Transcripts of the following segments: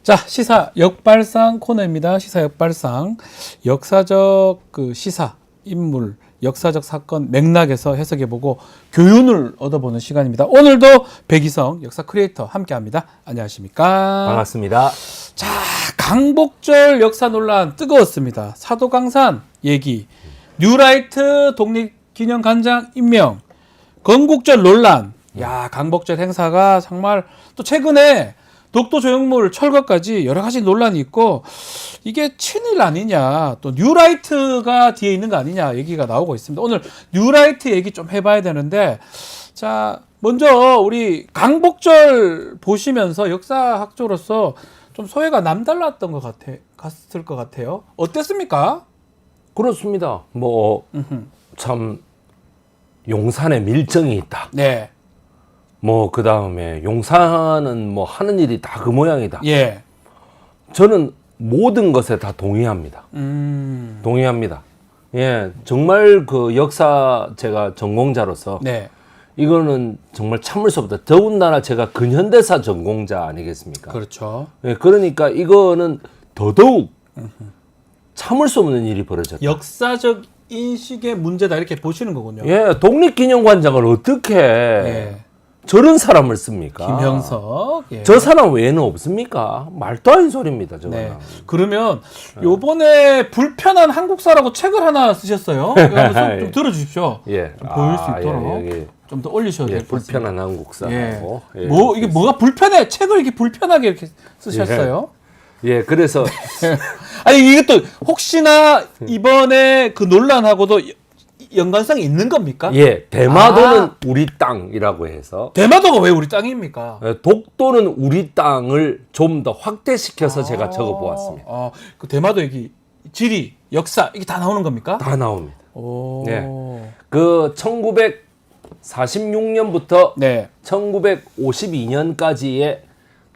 자, 시사 역발상 코너입니다. 시사 역발상. 역사적 시사, 인물, 역사적 사건 맥락에서 해석해보고 교훈을 얻어보는 시간입니다. 오늘도 백이성 역사 크리에이터 함께합니다. 안녕하십니까? 반갑습니다. 자, 강복절 역사 논란 뜨거웠습니다. 사도강산 얘기, 뉴라이트 독립기념관장 임명, 건국절 논란. 야, 강복절 행사가 정말 또 최근에 독도 조형물 철거까지 여러 가지 논란이 있고, 이게 친일 아니냐, 또 뉴라이트가 뒤에 있는 거 아니냐 얘기가 나오고 있습니다. 오늘 뉴라이트 얘기 좀 해봐야 되는데, 자, 먼저 우리 강복절 보시면서 역사학자로서 좀 소회가 남달랐던 갔을 것 같아요. 어땠습니까? 그렇습니다. 참 용산에 밀정이 있다. 네. 그 다음에 용산은 하는 일이 다 그 모양이다. 예. 저는 모든 것에 다 동의합니다. 동의합니다. 예, 정말 그 역사 제가 전공자로서 네. 이거는 정말 참을 수 없다. 더군다나 제가 근현대사 전공자 아니겠습니까? 그렇죠. 예, 그러니까 이거는 더더욱 참을 수 없는 일이 벌어졌다. 역사적 인식의 문제다 이렇게 보시는 거군요. 예, 독립기념관장을 어떻게 예. 저런 사람을 씁니까? 김형석. 예. 저 사람 외에는 없습니까? 말도 아닌 소리입니다. 저거는. 네. 그러면 요번에 불편한 한국사라고 책을 하나 쓰셨어요. 이거 한번 좀 들어주십시오. 예. 좀 보일 수 있도록 예. 좀 더 올리셔도 될 것 같습니다. 불편한 한국사라고. 예. 이게 뭐가 불편해? 책을 이렇게 불편하게 이렇게 쓰셨어요? 예, 그래서 아니 이것도 혹시나 이번에 그 논란하고도 연관성이 있는 겁니까? 예, 대마도는 우리 땅이라고 해서 대마도가 왜 우리 땅입니까? 독도는 우리 땅을 좀 더 확대시켜서 제가 적어보았습니다. 그 대마도 얘기, 지리, 역사 이게 다 나오는 겁니까? 다 나옵니다. 오. 네. 그 1946년부터 네. 1952년까지의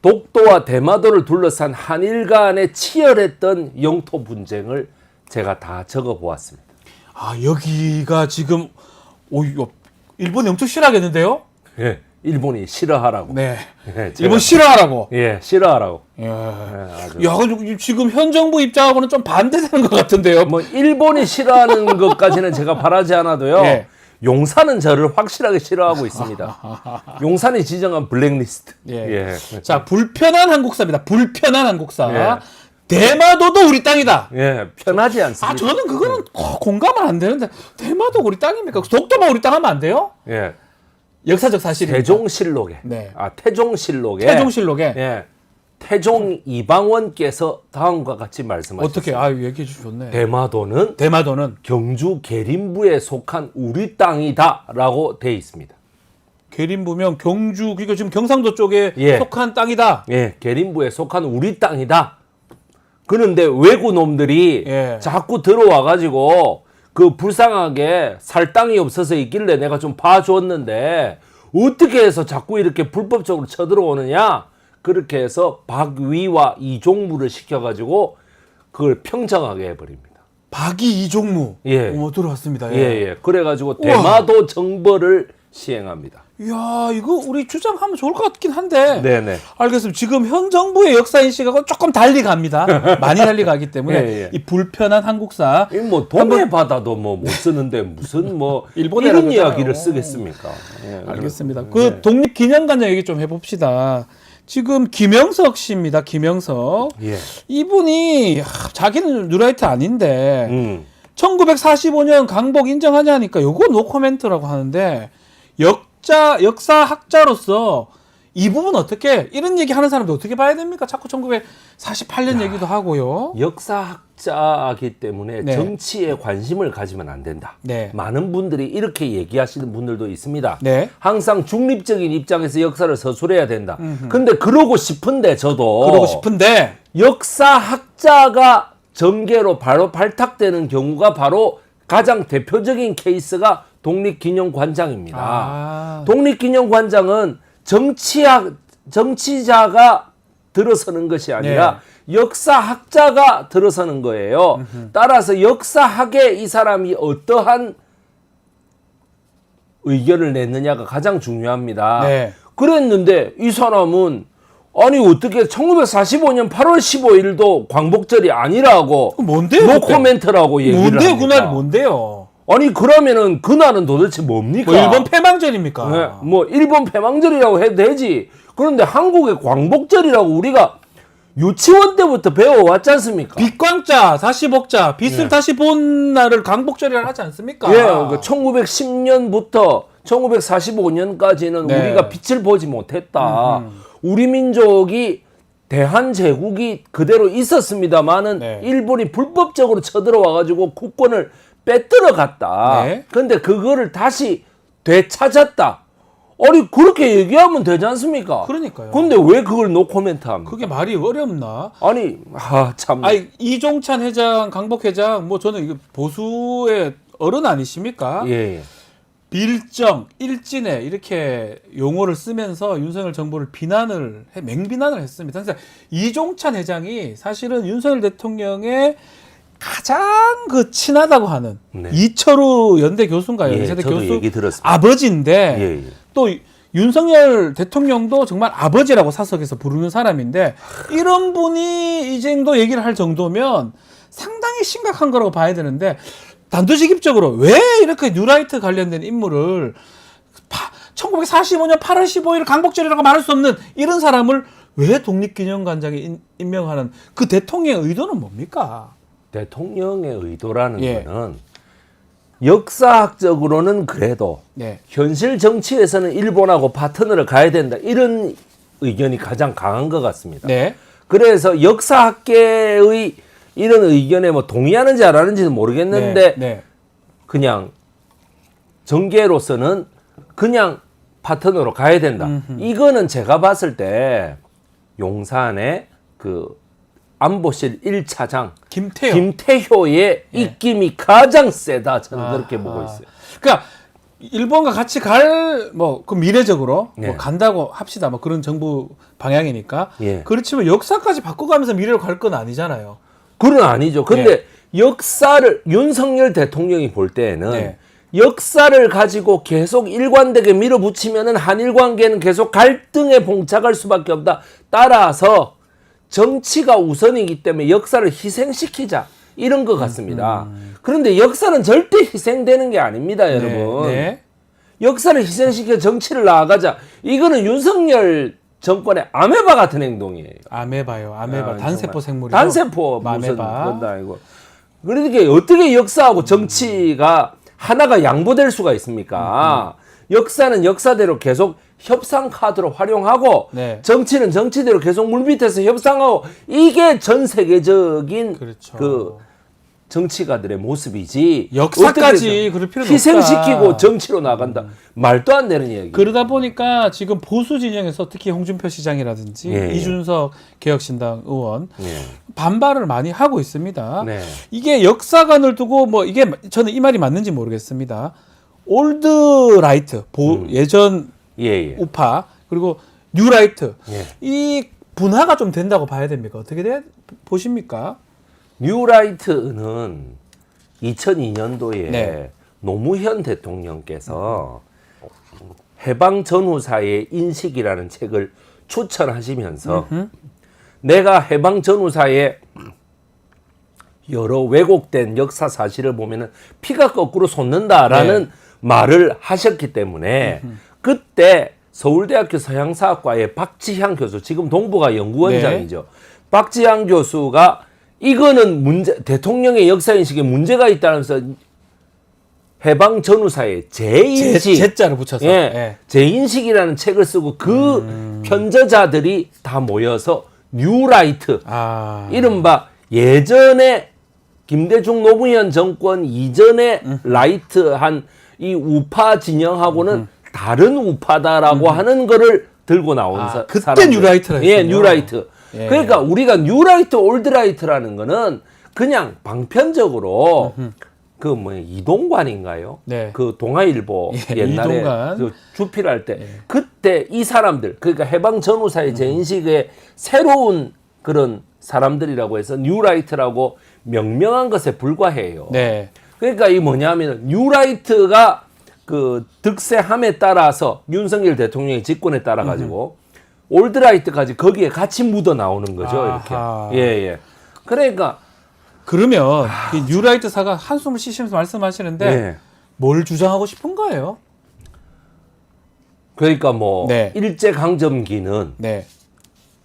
독도와 대마도를 둘러싼 한일 간의 치열했던 영토 분쟁을 제가 다 적어보았습니다. 아, 여기가 지금 이거 일본이 엄청 싫어하겠는데요? 예, 일본이 싫어하라고. 네. 예, 일본 싫어하라고. 예, 싫어하라고. 야, 지금 현 정부 입장하고는 좀 반대되는 것 같은데요. 일본이 싫어하는 것까지는 제가 바라지 않아도요. 예. 용산은 저를 확실하게 싫어하고 있습니다. 용산이 지정한 블랙리스트. 예. 자, 불편한 한국사입니다. 불편한 한국사. 예. 대마도도 우리 땅이다. 예, 편하지 않습니다. 저는 그거는 공감은 안 되는데 대마도 우리 땅입니까? 독도만 우리 땅 하면 안 돼요? 예. 역사적 사실입니다. 태종실록에. 네. 태종실록에. 태종실록에. 예. 태종 이방원께서 다음과 같이 말씀하셨습니다. 어떻게? 얘기해 주셨네. 대마도는 경주 계림부에 속한 우리 땅이다라고 돼 있습니다. 계림부면 경주, 그러니까 지금 경상도 쪽에 예. 속한 땅이다. 예, 계림부에 속한 우리 땅이다. 그런데 외구 놈들이 예. 자꾸 들어와가지고 그 불쌍하게 살 땅이 없어서 있길래 내가 좀 봐주었는데 어떻게 해서 자꾸 이렇게 불법적으로 쳐들어오느냐? 그렇게 해서 박위와 이종무를 시켜가지고 그걸 평정하게 해버립니다. 박이 이종무. 예. 들어왔습니다. 예. 그래가지고 대마도 정벌을 시행합니다. 이야, 이거 우리 주장하면 좋을 것 같긴 한데. 네네. 알겠습니다. 지금 현 정부의 역사 인식하고 조금 달리 갑니다. 많이 달리 가기 때문에 예. 이 불편한 한국사. 동해 바다도 못 쓰는데 무슨 일본이라고 이런 그러잖아요. 이야기를 쓰겠습니까? 예. 알겠습니다. 그 독립기념관장 얘기 좀 해봅시다. 지금 김영석 씨입니다. 김영석. 예. 이분이 자기는 뉴라이트 아닌데 1945년 강복 인정하냐니까 요거 노코멘트라고 하는데 역사학자로서 이 부분 어떻게 이런 얘기 하는 사람들 어떻게 봐야 됩니까? 자꾸 1948년 얘기도 하고요. 역사학자이기 때문에 네. 정치에 관심을 가지면 안 된다. 네. 많은 분들이 이렇게 얘기하시는 분들도 있습니다. 네. 항상 중립적인 입장에서 역사를 서술해야 된다. 근데 그러고 싶은데 역사학자가 전개로 바로 발탁되는 경우가 바로 가장 대표적인 케이스가 독립기념관장입니다. 독립기념관장은 정치자가 들어서는 것이 아니라 역사학자가 들어서는 거예요. 따라서 역사학에 이 사람이 어떠한 의견을 냈느냐가 가장 중요합니다. 네. 그랬는데 이 사람은 아니 어떻게 1945년 8월 15일도 광복절이 아니라고 뭔데요? 노코멘트라고 얘기를 뭔데요? 합니까? 그날 뭔데요? 아니 그러면은 그날은 도대체 뭡니까? 뭐 일본 패망절입니까? 네, 뭐 일본 패망절이라고 해도 되지. 그런데 한국의 광복절이라고 우리가 유치원 때부터 배워왔지 않습니까? 빚광자 다시 먹자, 빚을 다시 본 날을 광복절이라 하지 않습니까? 예, 그 1910년부터 1945년까지는 네. 우리가 빛을 보지 못했다. 우리 민족이 대한제국이 그대로 있었습니다만은 네. 일본이 불법적으로 쳐들어와가지고 국권을 빼들어 갔다. 네. 근데 그거를 다시 되찾았다. 아니 그렇게 얘기하면 되지 않습니까? 그러니까요. 근데 왜 그걸 노코멘트 합니까? 그게 말이 어렵나? 아니 참. 아니 이종찬 회장, 강복 회장, 뭐 저는 이거 보수의 어른 아니십니까? 예. 빌정, 일진에 이렇게 용어를 쓰면서 윤석열 정부를 맹비난을 했습니다. 그래서 이종찬 회장이 사실은 윤석열 대통령의 가장 그 친하다고 하는 네. 이철우 연대 교수인가요? 예, 연세대 저도 교수 얘기 들었습니다. 아버지인데 예, 예. 또 윤석열 대통령도 정말 아버지라고 사석에서 부르는 사람인데 이런 분이 이 정도 얘기를 할 정도면 상당히 심각한 거라고 봐야 되는데 단도직입적으로 왜 이렇게 뉴라이트 관련된 인물을 1945년 8월 15일 강복절이라고 말할 수 없는 이런 사람을 왜 독립기념관장에 임명하는 그 대통령의 의도는 뭡니까? 대통령의 의도라는 예. 거는 역사학적으로는 그래도 네. 현실 정치에서는 일본하고 파트너를 가야 된다. 이런 의견이 가장 강한 것 같습니다. 네. 그래서 역사학계의 이런 의견에 뭐 동의하는지 안 하는지는 모르겠는데 네. 네. 그냥 정계로서는 그냥 파트너로 가야 된다. 이거는 제가 봤을 때 용산의 그 안보실 1차장 김태호. 김태효의 입김이 가장 세다. 저는 그렇게 보고 있어요. 그러니까 일본과 같이 그 미래적으로 네. 뭐 간다고 합시다. 뭐 그런 정부 방향이니까. 예. 그렇지만 역사까지 바꿔가면서 미래로 갈 건 아니잖아요. 그건 아니죠. 근데 역사를 윤석열 대통령이 볼 때에는 네. 역사를 가지고 계속 일관되게 밀어붙이면은 한일 관계는 계속 갈등에 봉착할 수밖에 없다. 따라서 정치가 우선이기 때문에 역사를 희생시키자. 이런 것 같습니다. 그런데 역사는 절대 희생되는 게 아닙니다, 여러분. 네. 역사를 희생시켜 정치를 나아가자. 이거는 윤석열 정권의 아메바 같은 행동이에요. 아메바요. 아메바. 야, 단세포 정말. 생물이요. 단세포 무슨 아메바. 그런다 아니고. 그러니까 어떻게 역사하고 정치가 하나가 양보될 수가 있습니까? 역사는 역사대로 계속 협상 카드로 활용하고 네. 정치는 정치대로 계속 물밑에서 협상하고 이게 전 세계적인 그렇죠. 그 정치가들의 모습이지. 역사까지 어떻게 그럴 필요는 희생시키고 없다. 정치로 나간다. 말도 안 되는 얘기. 그러다 보니까 지금 보수 진영에서 특히 홍준표 시장이라든지 예. 이준석 개혁신당 의원 예. 반발을 많이 하고 있습니다. 네. 이게 역사관을 두고 뭐 이게 저는 이 말이 맞는지 모르겠습니다. 올드 라이트 예전 예, 예. 우파 그리고 뉴 라이트 예. 이 분화가 좀 된다고 봐야 됩니까? 어떻게 보십니까? 뉴라이트는 2002년도에 네. 노무현 대통령께서 해방 전후사의 인식이라는 책을 추천하시면서 내가 해방 전후사의 여러 왜곡된 역사 사실을 보면은 피가 거꾸로 솟는다라는 말을 하셨기 때문에 그때 서울대학교 서양사학과의 박지향 교수, 지금 동북아 연구원장이죠. 박지향 교수가 이거는 대통령의 역사인식에 문제가 있다면서 해방 전후사의 재인식, 제자를 붙여서 재인식이라는 책을 쓰고 그 편저자들이 다 모여서 뉴라이트, 이른바 예전에 김대중 노무현 정권 이전에 라이트한 이 우파 진영하고는 다른 우파다라고 하는 거를 들고 나온 그때 사람들. 뉴라이트라 했군요. 예, 뉴라이트. 예. 그러니까 우리가 뉴라이트, 올드라이트라는 거는 그냥 방편적으로 그 뭐 이동관인가요? 네. 그 동아일보 예, 옛날에 이동관. 그 주필할 때 그때 이 사람들 그러니까 해방 전후사의 재인식의 새로운 그런 사람들이라고 해서 뉴라이트라고 명명한 것에 불과해요. 네. 그러니까 이 뭐냐면 뉴라이트가 그 득세함에 따라서 윤석열 대통령의 집권에 따라 가지고 올드라이트까지 거기에 같이 묻어 나오는 거죠. 아하. 이렇게. 예. 그러니까 그러면 이 뉴라이트사가 한숨을 쉬시면서 말씀하시는데 예. 뭘 주장하고 싶은 거예요? 그러니까 뭐 네. 일제 강점기는 네.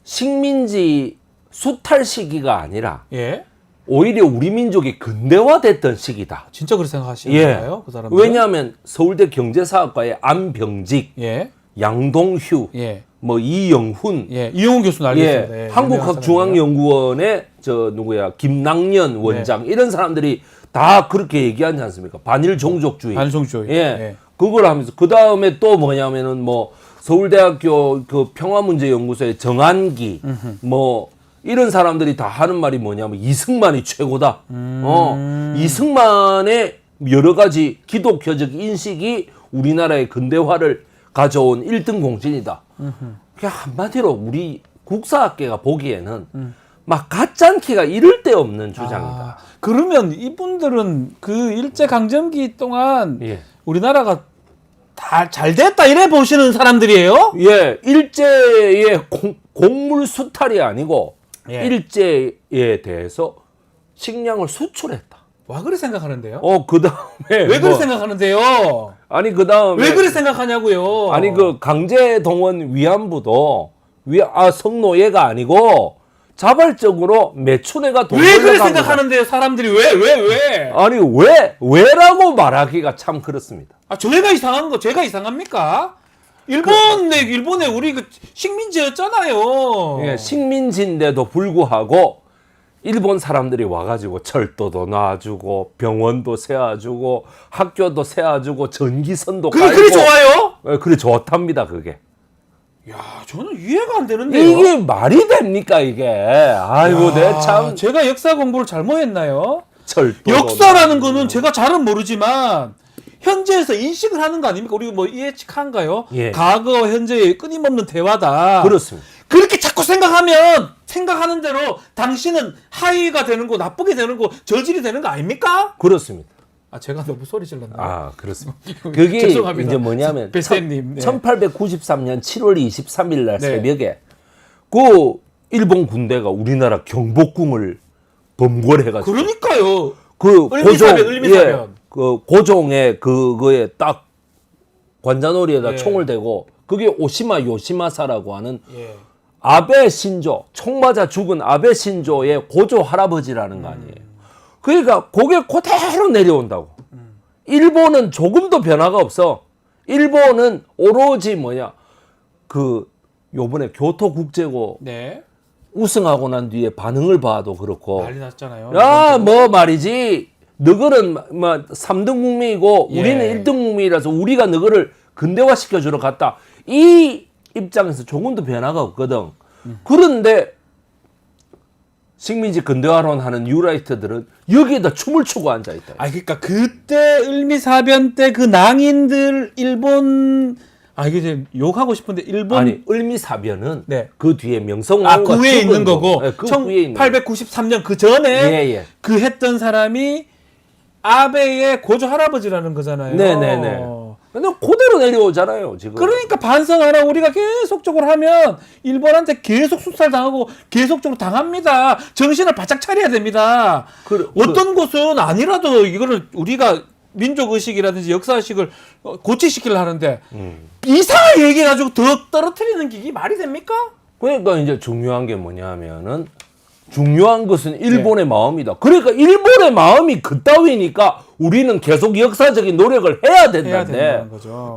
식민지 수탈 시기가 아니라 예. 오히려 우리 민족이 근대화됐던 시기다. 진짜 그렇게 생각하시는 예. 거예요? 그 사람들? 왜냐하면 서울대 경제사학과의 안병직, 예. 양동휴, 예. 뭐 이영훈, 예. 이용훈 교수는 알겠습니다. 예, 예, 한국학중앙연구원의 저 누구야 김낙년 원장 이런 사람들이 다 그렇게 얘기하지 않습니까? 반일 종족주의. 반송주의. 예. 그걸 하면서 그 다음에 또 뭐냐면은 뭐 서울대학교 그 평화문제연구소의 정한기 뭐 이런 사람들이 다 하는 말이 뭐냐면 이승만이 최고다. 이승만의 여러 가지 기독교적 인식이 우리나라의 근대화를 가져온 1등 공신이다. 그냥 한마디로 우리 국사학계가 보기에는 막 가짜기가 이를 데 없는 주장이다. 그러면 이분들은 그 일제 강점기 동안 예. 우리나라가 다 잘 됐다 이래 보시는 사람들이에요? 예, 일제의 곡물 수탈이 아니고 예. 일제에 대해서 식량을 수출했다. 와 그래 생각하는데요? 그 다음에 왜 그래 생각하는데요? 아니 그 다음에 왜 그래 생각하냐고요? 아니 그 강제동원 위안부도 성노예가 아니고 자발적으로 매춘해가 돈 왜 그래 벌려간 거다. 생각하는데요? 사람들이 왜? 아니 왜라고 말하기가 참 그렇습니다. 저희가 이상한 거 제가 이상합니까? 일본에 우리 그 식민지였잖아요. 예, 식민지인데도 불구하고 일본 사람들이 와가지고 철도도 놔주고 병원도 세워주고 학교도 세워주고 전기선도 깔고 그게 좋아요? 예, 그래 좋답니다 그게. 야, 저는 이해가 안 되는데요. 이게 말이 됩니까 이게? 아이고 내 참 제가 역사 공부를 잘못했나요? 철도 역사라는 거는 제가 잘은 모르지만 현재에서 인식을 하는 거 아닙니까? 우리 뭐 예측한가요? 예. 과거 현재의 끊임없는 대화다. 그렇습니다. 그렇게 자꾸 생각하면 생각하는 대로 당신은 하위가 되는 거, 나쁘게 되는 거, 저질이 되는 거 아닙니까? 그렇습니다. 제가 너무 소리 질렀나요? 그렇습니다. 그게 죄송합니다. 이제 뭐냐면 배쌤님, 네. 1893년 7월 23일 날 네. 새벽에 그 일본 군대가 우리나라 경복궁을 범궐해가지고 그러니까요. 그 을미사변. 그 고종의 그거에 딱 관자놀이에다 예. 총을 대고 그게 오시마 요시마사라고 하는 예. 아베 신조 총 맞아 죽은 아베 신조의 고조 할아버지라는 거 아니에요. 그러니까 그게 그대로 내려온다고. 일본은 조금도 변화가 없어. 일본은 오로지 요번에 교토국제고 네. 우승하고 난 뒤에 반응을 봐도 그렇고 난리 났잖아요. 말이지 너희는 3등 국민이고 예. 우리는 1등 국민이라서 우리가 너희를 근대화시켜 주러 갔다. 이 입장에서 조금도 변화가 없거든. 그런데 식민지 근대화론 하는 뉴라이트들은 여기에다 춤을 추고 앉아있다. 그러니까 그때 을미사변 때 그 낭인들 일본 이게 지금 욕하고 싶은데 일본 아니 을미사변은 네. 그 뒤에 명성황후가 그 위에 있는 거고 네, 그 위에 있는 1893년 그 전에 예. 그 했던 사람이 아베의 고조 할아버지라는 거잖아요. 네네네. 근데 그대로 내려오잖아요 지금. 그러니까 반성하라 우리가 계속적으로 하면 일본한테 계속 숙살당하고 계속적으로 당합니다. 정신을 바짝 차려야 됩니다. 어떤 곳은 아니라도 이거를 우리가 민족의식이라든지 역사의식을 고치시키려 하는데 이상한 얘기 가지고 더 떨어뜨리는 게 이게 말이 됩니까? 그러니까 이제 중요한 게 뭐냐면은 중요한 것은 일본의 마음이다. 그러니까 일본의 마음이 그따위니까 우리는 계속 역사적인 노력을 해야 된다는데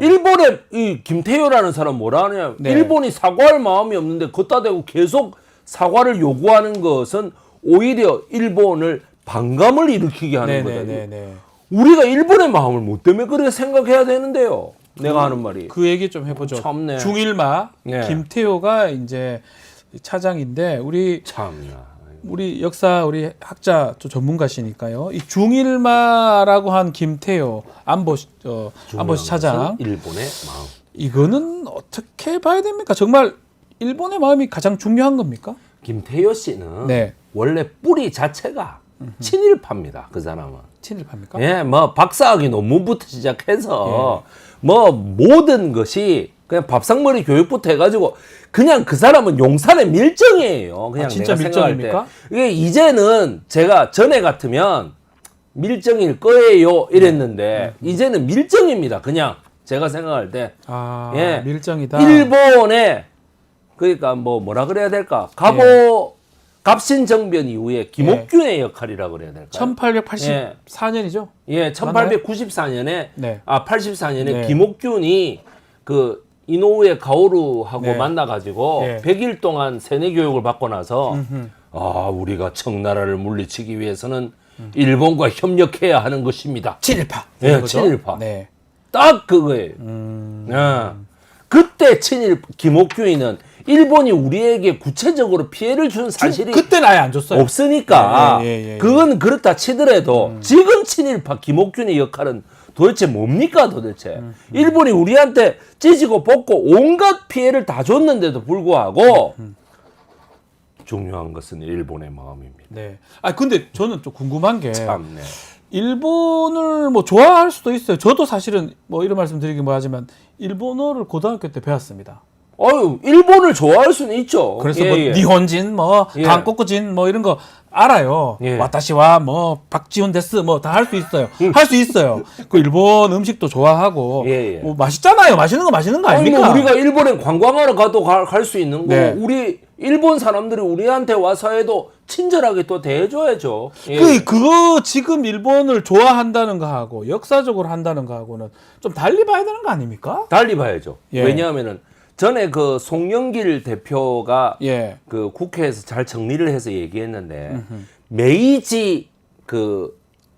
일본의 이 김태효라는 사람 뭐라 하냐 일본이 사과할 마음이 없는데 걷다 대고 계속 사과를 요구하는 것은 오히려 일본을 반감을 일으키게 하는 거다. 우리가 일본의 마음을 뭐 때문에 그렇게 생각해야 되는데요. 내가 하는 말이. 그 얘기 좀 해보죠. 참네. 중일마 김태효가 이제 차장인데 우리 역사 우리 학자 전문가시니까요. 이 중일마라고 한 김태효 안보시 차장 일본의 마음. 이거는 어떻게 봐야 됩니까? 정말 일본의 마음이 가장 중요한 겁니까? 김태효 씨는 원래 뿌리 자체가 친일파입니다. 그 사람은. 친일파입니까? 예, 박사학위 논문부터 시작해서 모든 것이 그냥 밥상머리 교육부터 해가지고 그냥 그 사람은 용산의 밀정이에요. 그냥 진짜 내가 생각할 밀정입니까? 때. 이게 이제는 제가 전에 같으면 밀정일 거예요 이랬는데 이제는 밀정입니다. 그냥 제가 생각할 때. 아, 예. 밀정이다. 일본에 그러니까 뭐라 그래야 될까? 갑신정변 이후에 김옥균의 역할이라 그래야 될까요? 1884년이죠. 예, 1894년에 네. 84년에 네. 김옥균이 그 이노우에 가오루하고 네. 만나가지고 네. 100일 동안 세뇌 교육을 받고 나서 우리가 청나라를 물리치기 위해서는 일본과 협력해야 하는 것입니다. 친일파. 예, 이런 거죠? 친일파. 네. 딱 그거예요. 그때 김옥균이는 일본이 우리에게 구체적으로 피해를 준 사실이 그때는 아예 안 줬어요. 없으니까 예. 그건 그렇다 치더라도 지금 친일파 김옥균의 역할은 도대체 뭡니까 도대체. 일본이 우리한테 찢고 뽑고 온갖 피해를 다 줬는데도 불구하고 중요한 것은 일본의 마음입니다. 네. 아 근데 저는 좀 궁금한 게 참네. 일본을 뭐 좋아할 수도 있어요. 저도 사실은 뭐 이런 말씀 드리긴 뭐하지만 일본어를 고등학교 때 배웠습니다. 일본을 좋아할 수는 있죠. 그래서 뭐 니혼진, 뭐 예. 한국어진 뭐 이런 거 알아요. 예. 와타시와 뭐 박지훈 데스 뭐 다 할 수 있어요. 할 수 있어요. 그 일본 음식도 좋아하고 예. 뭐 맛있잖아요. 맛있는 거 아닙니까? 뭐 우리가 일본에 관광하러 가도 갈 수 있는 거. 네. 우리 일본 사람들이 우리한테 와서 해도 친절하게 또 대해줘야죠. 예. 그거 지금 일본을 좋아한다는 거하고 역사적으로 한다는 거하고는 좀 달리 봐야 되는 거 아닙니까? 달리 봐야죠. 예. 왜냐하면은 전에 그 송영길 대표가 예. 그 국회에서 잘 정리를 해서 얘기했는데 메이지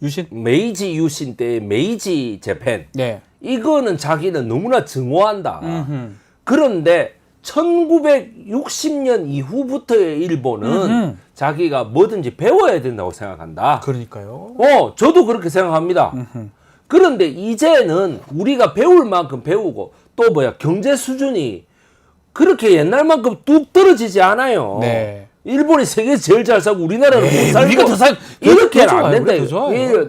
유신 때 메이지 재팬 네. 이거는 자기는 너무나 증오한다. 그런데 1960년 이후부터의 일본은 자기가 뭐든지 배워야 된다고 생각한다. 그러니까요. 저도 그렇게 생각합니다. 그런데 이제는 우리가 배울 만큼 배우고 또 경제 수준이 그렇게 옛날만큼 뚝 떨어지지 않아요. 네. 일본이 세계에서 제일 잘 살고 우리나라는 못 살고 우리가 더 이렇게는 더 안 좋아요. 된다. 우리가 더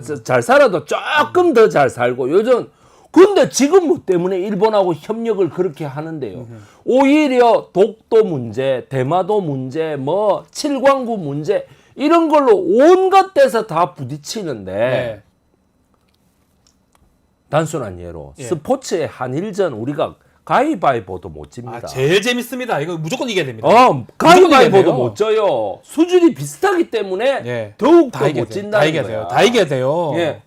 좋아요. 잘 살아도 조금 더 잘 살고 요즘 근데 지금 뭐 때문에 일본하고 협력을 그렇게 하는데요. 오히려 독도 문제, 대마도 문제, 뭐 칠광구 문제 이런 걸로 온갖 데서 다 부딪히는데 네. 단순한 예로 예. 스포츠의 한일전 우리가 가위바위보도 못 집니다. 제일 재밌습니다. 이거 무조건 이겨야 됩니다. 가위바위보도 못 져요. 수준이 비슷하기 때문에 예. 더욱 다 더 이겨야 못 돼요. 진다는 다 이겨야 거야. 돼요. 다 이겨야 돼요. 예.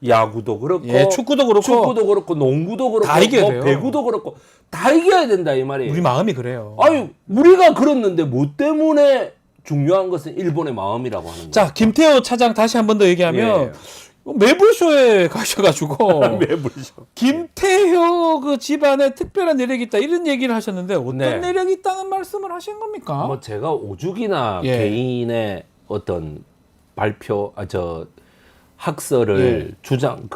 야구도 그렇고 예, 축구도 그렇고 농구도 그렇고 다 이겨야 돼요. 배구도 그렇고 다 이겨야 된다 이 말이에요. 우리 마음이 그래요. 우리가 그렇는데 뭐 때문에 중요한 것은 일본의 마음이라고 하는 거예요. 자, 김태호 차장 다시 한 번 더 얘기하면 매불쇼에 가셔가지고 매불쇼. 김태효 그 집안에 특별한 내력이 있다 이런 얘기를 하셨는데 어떤 네. 내력이 있다는 말씀을 하신 겁니까? 뭐 제가 오죽이나 예. 개인의 어떤 발표 학설을 주장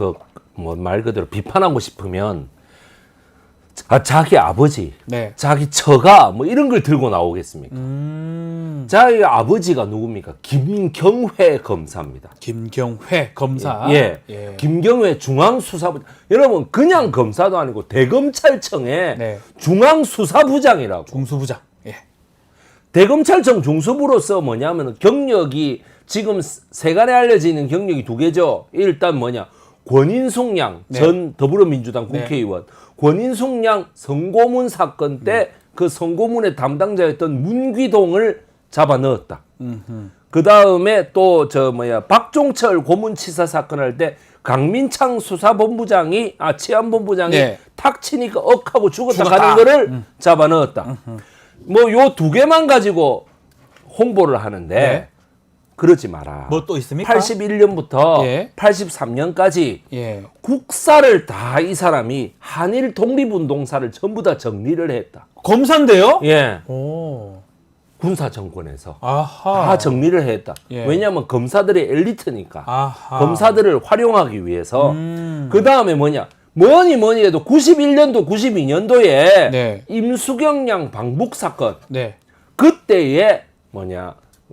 말 그대로 비판하고 싶으면 자기 아버지, 네. 자기 처가 뭐 이런 걸 들고 나오겠습니까? 자기 아버지가 누굽니까? 김경회 검사입니다. 김경회 검사. 예. 김경회 중앙수사부장. 여러분 그냥 검사도 아니고 대검찰청의 네. 중앙수사부장이라고. 중수부장. 예. 대검찰청 중수부로서 뭐냐면 경력이 지금 세간에 알려져 있는 경력이 두 개죠. 일단 권인숙 양 전 더불어민주당 국회의원. 권인숙 양 성고문 사건 때 그 성고문의 담당자였던 문귀동을 잡아 넣었다. 그 다음에 또 박종철 고문치사 사건 할 때 강민창 수사본부장이 치안본부장이 탁 치니까 억하고 죽었다 가는 거를 잡아 넣었다. 뭐 요 두 개만 가지고 홍보를 하는데 그러지 마라. 뭐 또 있습니까? 81년부터 83년까지 국사를 다 이 사람이 한일 독립운동사를 전부 다 정리를 했다. 검사인데요? 예. 오. 군사 정권에서 아하. 다 정리를 했다. 예. 왜냐하면 검사들의 엘리트니까. 아하. 검사들을 활용하기 위해서. 그 다음에 뭐니 해도 91년도, 92년도에 임수경 양 방북 사건. 그때에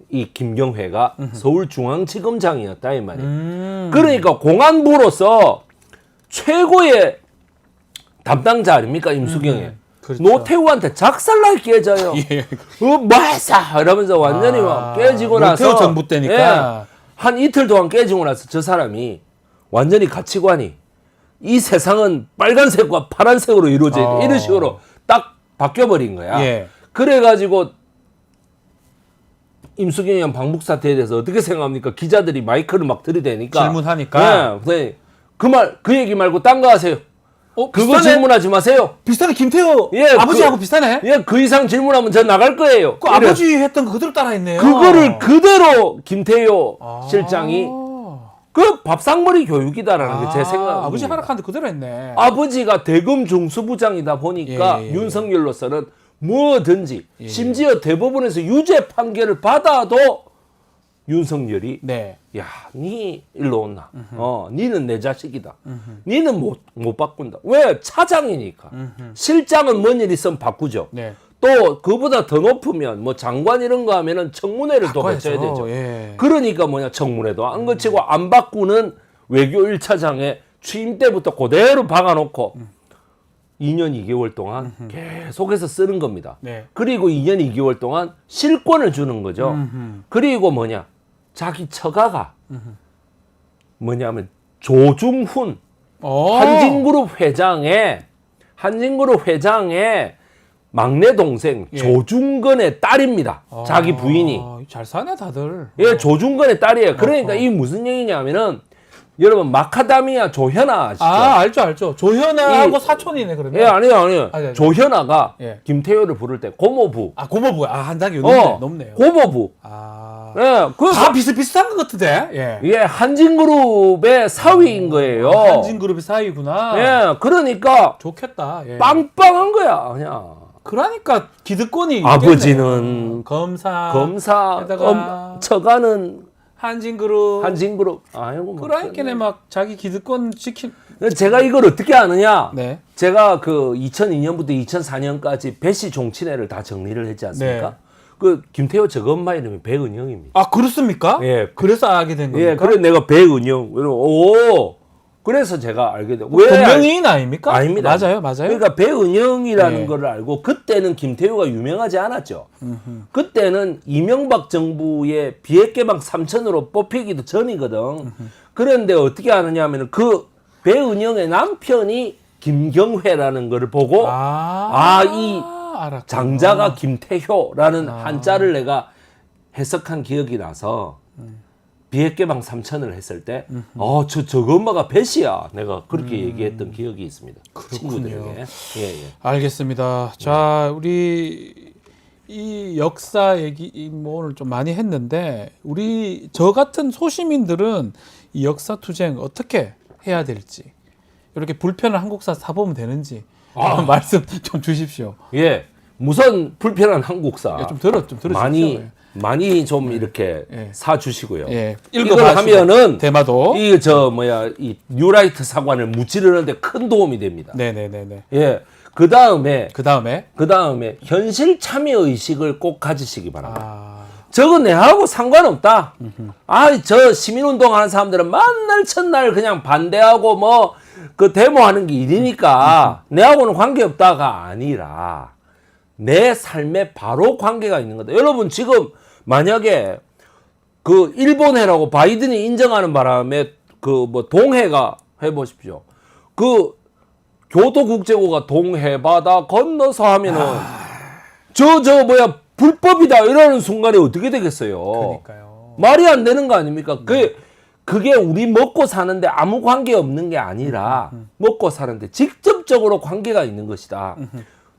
이 김경회가 서울중앙지검장이었다 이 말이에요. 그러니까 공안부로서 최고의 담당자 아닙니까 임수경이. 그렇죠. 노태우한테 작살나게 깨져요. 예. 뭐했어 이러면서 완전히 막 깨지고 나서 노태우 정부 때니까. 한 이틀 동안 깨지고 나서 저 사람이 완전히 가치관이 이 세상은 빨간색과 파란색으로 이루어져 있다. 이런 식으로 딱 바뀌어버린 거야. 예. 그래가지고 임수경 의원 방북 사태에 대해서 어떻게 생각합니까? 기자들이 마이크를 막 들이대니까 질문하니까. 예, 그 얘기 말고 딴 거 하세요. 그거 비슷하네? 질문하지 마세요. 비슷하네. 김태호 예, 아버지하고 비슷하네. 예, 그 이상 질문하면 저 나갈 거예요. 그 아버지 했던 거 그대로 따라했네요. 그거를 그대로 김태효 실장이 아. 그 밥상머리 교육이다라는 게 제 생각입니다. 아버지 하락하는데 그대로 했네. 아버지가 대검 중수부장이다 보니까 예, 예. 윤석열로서는 뭐든지 예. 심지어 대법원에서 유죄 판결을 받아도 윤석열이 네. 야, 니 일로 온나. 니는 내 자식이다. 니는 못 바꾼다. 왜? 차장이니까. 실장은 뭔 일 있으면 바꾸죠. 네. 또 그보다 더 높으면 뭐 장관 이런 거 하면은 청문회를 또 거쳐야 되죠. 예. 그러니까 뭐냐 청문회도 안 거치고 안 바꾸는 외교 1차장에 취임 때부터 그대로 박아놓고 2년 2개월 동안 계속해서 쓰는 겁니다. 네. 그리고 2년 2개월 동안 실권을 주는 거죠. 그리고 뭐냐 자기 처가가 뭐냐면 조중훈 한진그룹 회장의 막내 동생 예. 조중건의 딸입니다. 자기 부인이. 잘 사네 다들. 예, 조중건의 딸이에요. 그러니까 이 무슨 얘기냐면은 여러분 마카다미아 조현아 아시죠? 알죠. 조현아하고 사촌이네 그러면. 예, 아니요. 아니. 조현아가 예. 김태효를 부를 때 고모부. 고모부야. 한 단계 높네요. 고모부. 예, 그 다 비슷비슷한 것 같은데. 예. 예, 한진그룹의 사위인 거예요. 한진그룹이 사위구나. 예, 그러니까 좋겠다. 예. 빵빵한 거야, 그냥. 그러니까 기득권이 아버지는 있겠네요. 검사, 검사, 처가는 한진그룹. 아이고. 그러니까 막 자기 기득권 지킨. 제가 이걸 어떻게 아느냐? 네. 제가 그 2002년부터 2004년까지 배씨 종친회를 다 정리를 했지 않습니까? 네. 그 김태호 저거 엄마 이름이 배은영입니다. 아 그렇습니까? 예. 그래서 알게 된 겁니까? 예, 그래 내가 배은영. 그래서 제가 알게 돼. 왜? 동명이인 아닙니까? 아닙니다. 맞아요. 그러니까 배은영이라는 예. 거를 알고 그때는 김태효가 유명하지 않았죠. 그때는 이명박 정부의 비핵개방 3천으로 뽑히기도 전이거든. 그런데 어떻게 하느냐 하면 그 배은영의 남편이 김경회라는 거를 보고 이 알았구나. 장자가 김태효라는 한자를 내가 해석한 기억이 나서 비핵개방 3천을 했을 때 저거 엄마가 배씨야 내가 그렇게 얘기했던 기억이 있습니다. 친구들에게. 예. 알겠습니다. 자, 우리 이 역사 얘기 뭐 오늘 좀 많이 했는데 우리 저 같은 소시민들은 이 역사 투쟁 어떻게 해야 될지 이렇게 불편한 한국사 사보면 되는지 말씀 좀 주십시오. 예. 무선 불편한 한국사 좀 들어주십시오. 많이 좀 이렇게 예. 사주시고요. 예. 이걸 하면은 대마도 이 뉴라이트 사관을 무찌르는데 큰 도움이 됩니다. 네네네네. 예. 그 다음에 현실 참여 의식을 꼭 가지시기 바랍니다. 저거 내하고 상관없다. 저 시민운동 하는 사람들은 만날 첫날 그냥 반대하고 그 데모하는 게 일이니까 내하고는 관계없다가 아니라 내 삶에 바로 관계가 있는 거다. 여러분 지금 만약에 그 일본해라고 바이든이 인정하는 바람에 동해가 해보십시오. 그 교도국제고가 동해바다 건너서 하면은 불법이다 이러는 순간에 어떻게 되겠어요? 그러니까요. 말이 안 되는 거 아닙니까? 그게 우리 먹고 사는데 아무 관계 없는 게 아니라 먹고 사는데 직접적으로 관계가 있는 것이다.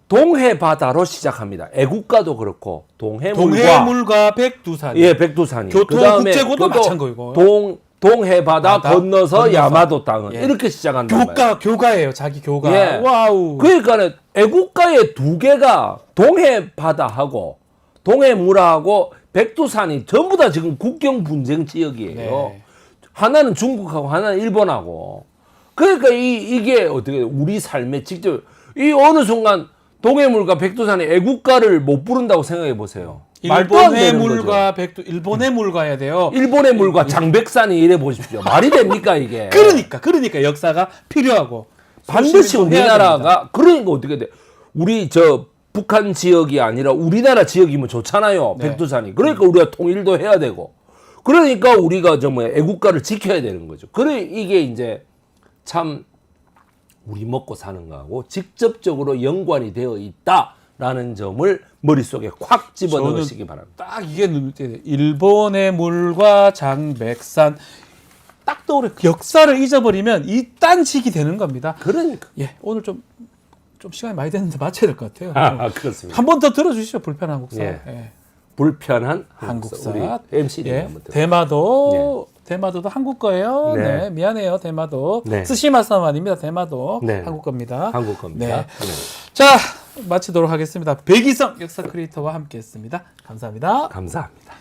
동해 바다로 시작합니다. 애국가도 그렇고 동해물과 백두산. 예, 백두산이. 교토국제고도 마찬가지고. 동해 바다 건너서 야마도 땅은 예. 이렇게 시작한단 말이에요. 교가예요. 자기 교가. 예. 와우. 그러니까 애국가의 두 개가 동해 바다하고 동해물하고 백두산이 전부 다 지금 국경 분쟁 지역이에요. 네. 하나는 중국하고 하나는 일본하고. 그러니까 이게 어떻게 우리 삶에 직접 이 어느 순간 동해물과 백두산의 애국가를 못 부른다고 생각해 보세요. 일본의 물과 일본의 물 가야 돼요. 일본의 물과 장백산이 이래 보십시오. 말이 됩니까 이게? 그러니까 역사가 필요하고 반드시 우리나라가 그러니까 어떻게 돼? 우리 저 북한 지역이 아니라 우리나라 지역이면 좋잖아요. 네. 백두산이. 그러니까 우리가 통일도 해야 되고. 그러니까 우리가 저 뭐 애국가를 지켜야 되는 거죠. 그래 이게 이제 참 우리 먹고 사는 거하고 직접적으로 연관이 되어 있다라는 점을 머릿속에 콱 집어넣으시기 바랍니다. 딱 이게 눈에 띄어요. 일본의 물과 장백산 딱 떠오르. 역사를 잊어버리면 이딴식이 되는 겁니다. 그러니까. 예, 오늘 좀 시간이 많이 됐는데 마쳐야 될 것 같아요. 그렇습니다. 한 번 더 들어주시죠. 불편한 한국사. 예. 예. 불편한 한국사. 우리 MC님 예. 한번 들어보세요. 대마도도 한국 거예요. 네. 네. 미안해요. 대마도. 네. 스시마섬 아닙니다. 대마도. 네. 한국 겁니다. 한국 겁니다. 네. 네. 자, 마치도록 하겠습니다. 백이성 역사 크리에이터와 함께 했습니다. 감사합니다. 감사합니다.